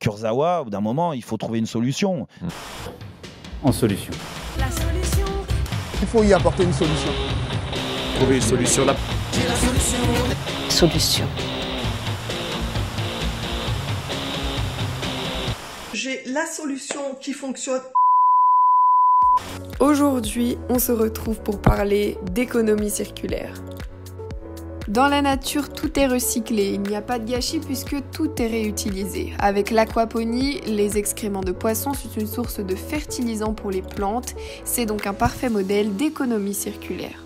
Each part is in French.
Kurosawa, au bout d'un moment, il faut trouver une solution. En solution. La solution. Il faut y apporter une solution. Trouver une solution là. J'ai la solution. Solution. J'ai la solution qui fonctionne. Aujourd'hui, on se retrouve pour parler d'économie circulaire. Dans la nature, tout est recyclé, il n'y a pas de gâchis puisque tout est réutilisé. Avec l'aquaponie, les excréments de poissons sont une source de fertilisants pour les plantes, c'est donc un parfait modèle d'économie circulaire.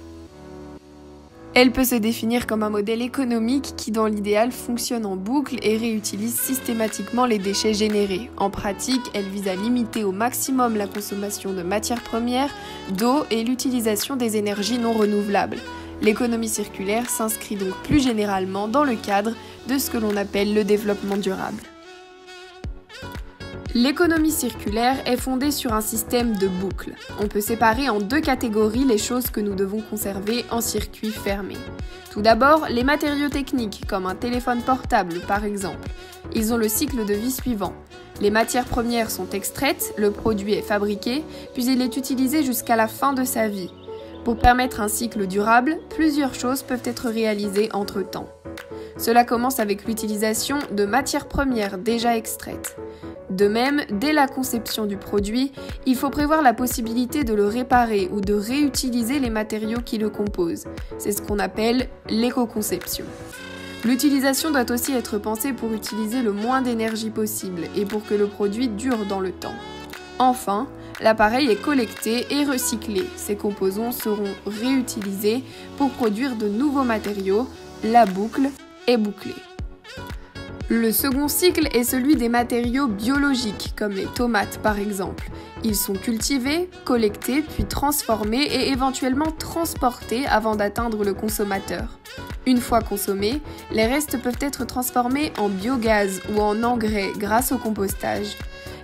Elle peut se définir comme un modèle économique qui, dans l'idéal, fonctionne en boucle et réutilise systématiquement les déchets générés. En pratique, elle vise à limiter au maximum la consommation de matières premières, d'eau et l'utilisation des énergies non renouvelables. L'économie circulaire s'inscrit donc plus généralement dans le cadre de ce que l'on appelle le développement durable. L'économie circulaire est fondée sur un système de boucles. On peut séparer en deux catégories les choses que nous devons conserver en circuit fermé. Tout d'abord, les matériaux techniques, comme un téléphone portable par exemple. Ils ont le cycle de vie suivant. Les matières premières sont extraites, le produit est fabriqué, puis il est utilisé jusqu'à la fin de sa vie. Pour permettre un cycle durable, plusieurs choses peuvent être réalisées entre-temps. Cela commence avec l'utilisation de matières premières déjà extraites. De même, dès la conception du produit, il faut prévoir la possibilité de le réparer ou de réutiliser les matériaux qui le composent. C'est ce qu'on appelle l'éco-conception. L'utilisation doit aussi être pensée pour utiliser le moins d'énergie possible et pour que le produit dure dans le temps. Enfin, l'appareil est collecté et recyclé. Ces composants seront réutilisés pour produire de nouveaux matériaux. La boucle est bouclée. Le second cycle est celui des matériaux biologiques, comme les tomates par exemple. Ils sont cultivés, collectés, puis transformés et éventuellement transportés avant d'atteindre le consommateur. Une fois consommés, les restes peuvent être transformés en biogaz ou en engrais grâce au compostage.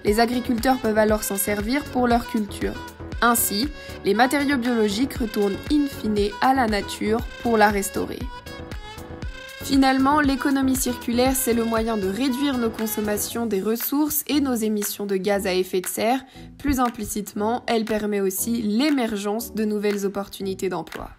Les agriculteurs peuvent alors s'en servir pour leur culture. Ainsi, les matériaux biologiques retournent in fine à la nature pour la restaurer. Finalement, l'économie circulaire, c'est le moyen de réduire nos consommations des ressources et nos émissions de gaz à effet de serre. Plus implicitement, elle permet aussi l'émergence de nouvelles opportunités d'emploi.